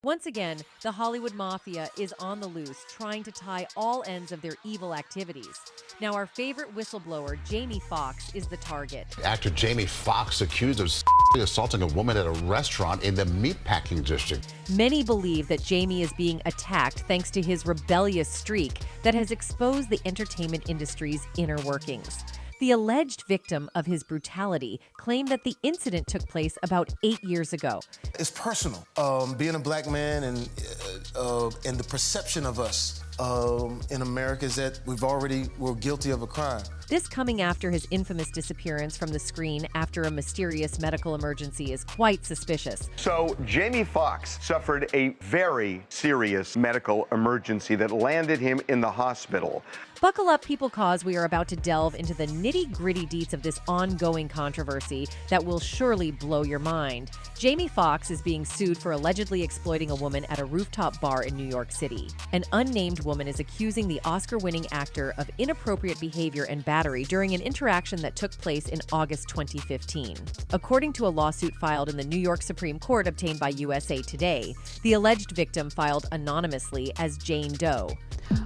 Once again, the Hollywood Mafia is on the loose, trying to tie all ends of their evil activities. Now, our favorite whistleblower, Jamie Foxx, is the target. Actor Jamie Foxx accused of sexually assaulting a woman at a restaurant in the meatpacking district. Many believe that Jamie is being attacked thanks to his rebellious streak that has exposed the entertainment industry's inner workings. The alleged victim of his brutality claimed that the incident took place about 8 years ago. It's personal. Being a black man and the perception of us in America is that we're guilty of a crime. This coming after his infamous disappearance from the screen after a mysterious medical emergency is quite suspicious. So, Jamie Foxx suffered a very serious medical emergency that landed him in the hospital. Buckle up, people, cause we are about to delve into the nitty-gritty deets of this ongoing controversy that will surely blow your mind. Jamie Foxx is being sued for allegedly exploiting a woman at a rooftop bar in New York City. An unnamed woman is accusing the Oscar-winning actor of inappropriate behavior and battery during an interaction that took place in August 2015. According to a lawsuit filed in the New York Supreme Court obtained by USA Today, the alleged victim filed anonymously as Jane Doe.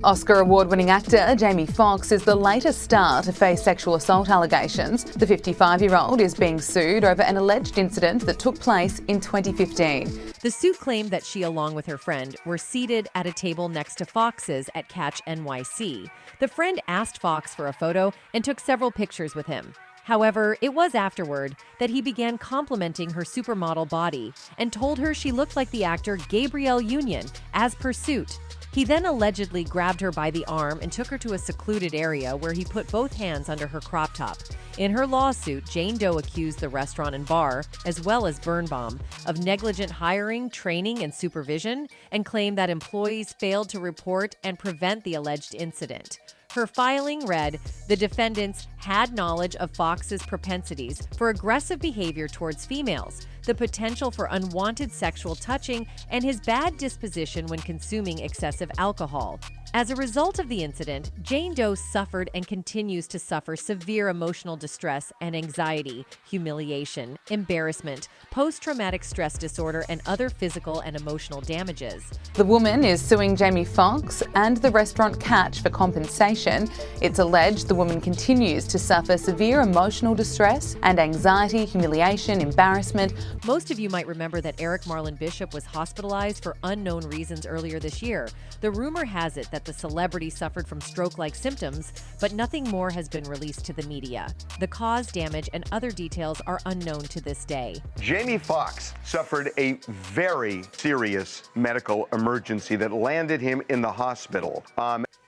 Oscar award-winning actor Jamie Foxx is the latest star to face sexual assault allegations. The 55-year-old is being sued over an alleged incident that took place in 2015. The suit claimed that she, along with her friend, were seated at a table next to Fox's at Catch NYC. The friend asked Foxx for a photo and took several pictures with him. However, it was afterward that he began complimenting her supermodel body and told her she looked like the actor Gabrielle Union, as per suit. He then allegedly grabbed her by the arm and took her to a secluded area where he put both hands under her crop top. In her lawsuit, Jane Doe accused the restaurant and bar, as well as Birnbaum, of negligent hiring, training, and supervision, and claimed that employees failed to report and prevent the alleged incident. Her filing read, the defendants had knowledge of Fox's propensities for aggressive behavior towards females, the potential for unwanted sexual touching, and his bad disposition when consuming excessive alcohol. As a result of the incident, Jane Doe suffered and continues to suffer severe emotional distress and anxiety, humiliation, embarrassment, post-traumatic stress disorder, and other physical and emotional damages. The woman is suing Jamie Foxx and the restaurant Catch for compensation. It's alleged the woman continues to suffer severe emotional distress and anxiety, humiliation, embarrassment. Most of you might remember that Eric Marlon Bishop was hospitalized for unknown reasons earlier this year. The rumor has it that the celebrity suffered from stroke-like symptoms, but nothing more has been released to the media. The cause, damage, and other details are unknown to this day. Jamie Foxx suffered a very serious medical emergency that landed him in the hospital.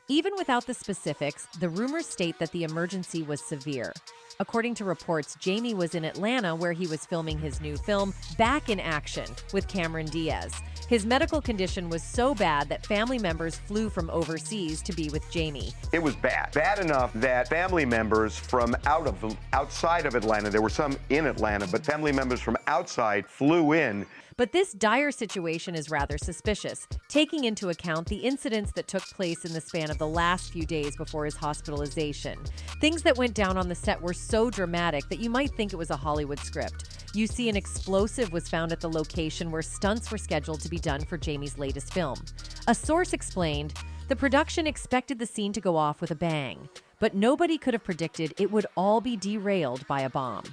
Even without the specifics, the rumors state that the emergency was severe. According to reports, Jamie was in Atlanta where he was filming his new film, Back in Action, with Cameron Diaz. His medical condition was so bad that family members flew from overseas to be with Jamie. It was bad. Bad enough that family members from outside of Atlanta, there were some in Atlanta, but family members from outside flew in. But this dire situation is rather suspicious, taking into account the incidents that took place in the span of the last few days before his hospitalization. Things that went down on the set were so dramatic that you might think it was a Hollywood script. You see, an explosive was found at the location where stunts were scheduled to be done for Jamie's latest film. A source explained, the production expected the scene to go off with a bang, but nobody could have predicted it would all be derailed by a bomb.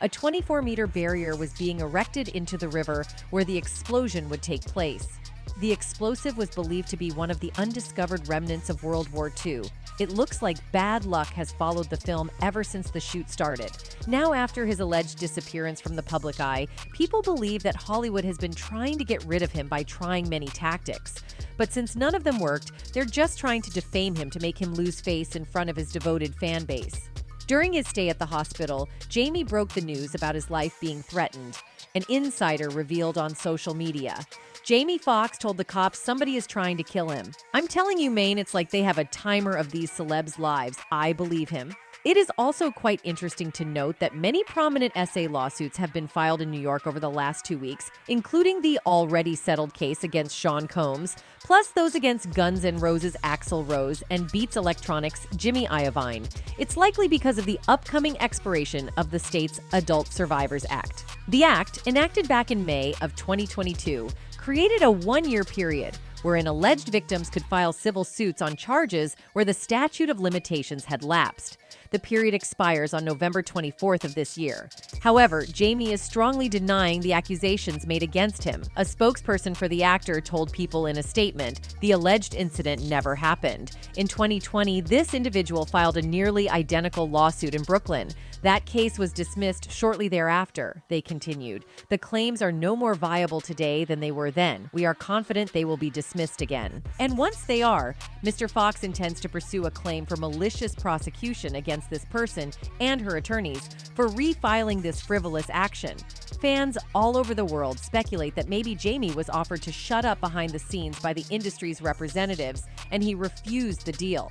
A 24-meter barrier was being erected into the river where the explosion would take place. The explosive was believed to be one of the undiscovered remnants of World War II. It looks like bad luck has followed the film ever since the shoot started. Now, after his alleged disappearance from the public eye, people believe that Hollywood has been trying to get rid of him by trying many tactics. But since none of them worked, they're just trying to defame him to make him lose face in front of his devoted fan base. During his stay at the hospital, Jamie broke the news about his life being threatened. An insider revealed on social media. Jamie Foxx told the cops somebody is trying to kill him. I'm telling you, Maine, it's like they have a timer of these celebs' lives. I believe him. It is also quite interesting to note that many prominent SA lawsuits have been filed in New York over the last 2 weeks, including the already settled case against Sean Combs, plus those against Guns N' Roses' Axl Rose and Beats Electronics' Jimmy Iovine. It's likely because of the upcoming expiration of the state's Adult Survivors Act. The act, enacted back in May of 2022, created a one-year period wherein alleged victims could file civil suits on charges where the statute of limitations had lapsed. The period expires on November 24th of this year. However, Jamie is strongly denying the accusations made against him. A spokesperson for the actor told People in a statement, the alleged incident never happened. In 2020, this individual filed a nearly identical lawsuit in Brooklyn. That case was dismissed shortly thereafter. They continued, the claims are no more viable today than they were then. We are confident they will be dismissed again. And once they are, Mr. Foxx intends to pursue a claim for malicious prosecution against this person and her attorneys for refiling this frivolous action. Fans all over the world speculate that maybe Jamie was offered to shut up behind the scenes by the industry's representatives, and he refused the deal.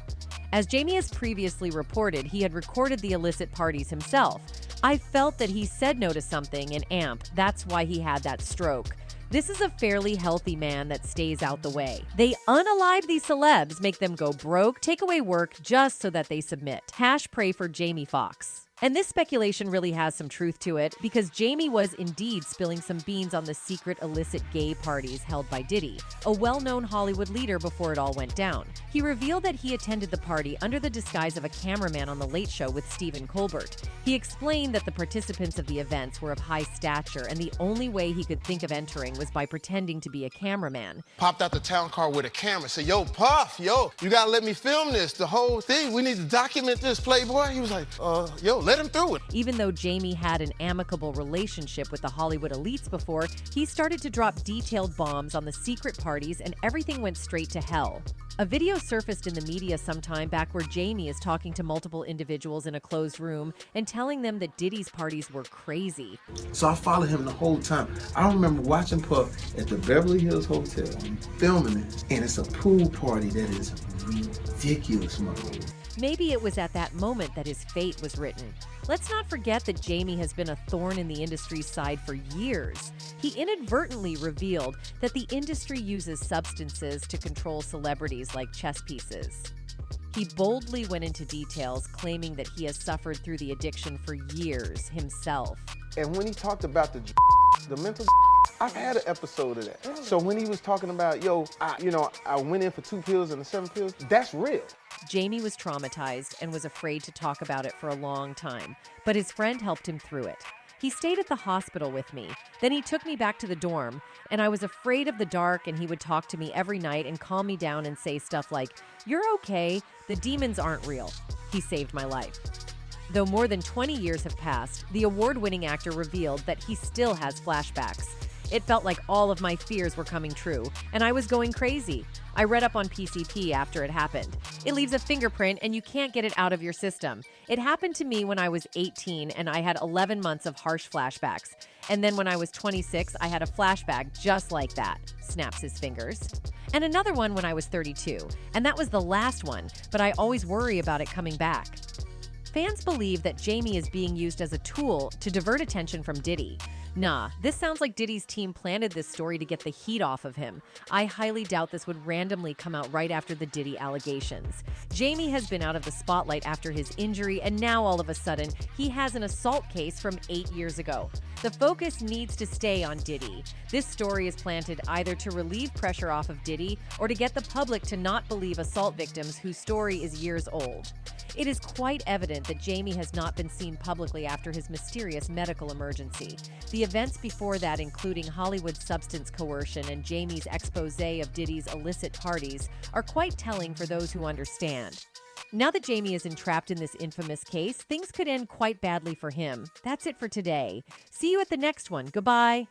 As Jamie has previously reported, he had recorded the illicit parties himself. I felt that he said no to something in AMP. That's why he had that stroke. This is a fairly healthy man that stays out the way. They unalive these celebs, make them go broke, take away work just so that they submit. Pray for Jamie Foxx. And this speculation really has some truth to it, because Jamie was indeed spilling some beans on the secret illicit gay parties held by Diddy, a well-known Hollywood leader before it all went down. He revealed that he attended the party under the disguise of a cameraman on The Late Show with Stephen Colbert. He explained that the participants of the events were of high stature, and the only way he could think of entering was by pretending to be a cameraman. Popped out the town car with a camera, said, yo, Puff, yo, you gotta let me film this, the whole thing. We need to document this, Playboy. He was like, yo, let him through it. Even though Jamie had an amicable relationship with the Hollywood elites before, he started to drop detailed bombs on the secret parties, and everything went straight to hell. A video surfaced in the media sometime back where Jamie is talking to multiple individuals in a closed room and telling them that Diddy's parties were crazy. So I followed him the whole time. I remember watching Puff at the Beverly Hills Hotel, filming it, and it's a pool party that is ridiculous, mother. Maybe it was at that moment that his fate was written. Let's not forget that Jamie has been a thorn in the industry's side for years. He inadvertently revealed that the industry uses substances to control celebrities like chess pieces. He boldly went into details, claiming that he has suffered through the addiction for years himself. And when he talked about the mental, I've had an episode of that. So when he was talking about, I went in for 2 pills and the 7 pills, that's real. Jamie was traumatized and was afraid to talk about it for a long time, but his friend helped him through it. He stayed at the hospital with me. Then he took me back to the dorm, and I was afraid of the dark, and he would talk to me every night and calm me down and say stuff like, "You're okay, the demons aren't real." He saved my life. Though more than 20 years have passed, the award-winning actor revealed that he still has flashbacks. It felt like all of my fears were coming true, and I was going crazy. I read up on PCP after it happened. It leaves a fingerprint, and you can't get it out of your system. It happened to me when I was 18, and I had 11 months of harsh flashbacks. And then when I was 26, I had a flashback just like that. Snaps his fingers. And another one when I was 32, and that was the last one, but I always worry about it coming back. Fans believe that Jamie is being used as a tool to divert attention from Diddy. Nah, this sounds like Diddy's team planted this story to get the heat off of him. I highly doubt this would randomly come out right after the Diddy allegations. Jamie has been out of the spotlight after his injury, and now all of a sudden, he has an assault case from 8 years ago. The focus needs to stay on Diddy. This story is planted either to relieve pressure off of Diddy or to get the public to not believe assault victims whose story is years old. It is quite evident that Jamie has not been seen publicly after his mysterious medical emergency. The events before that, including Hollywood substance coercion and Jamie's expose of Diddy's illicit parties, are quite telling for those who understand. Now that Jamie is entrapped in this infamous case, things could end quite badly for him. That's it for today. See you at the next one. Goodbye.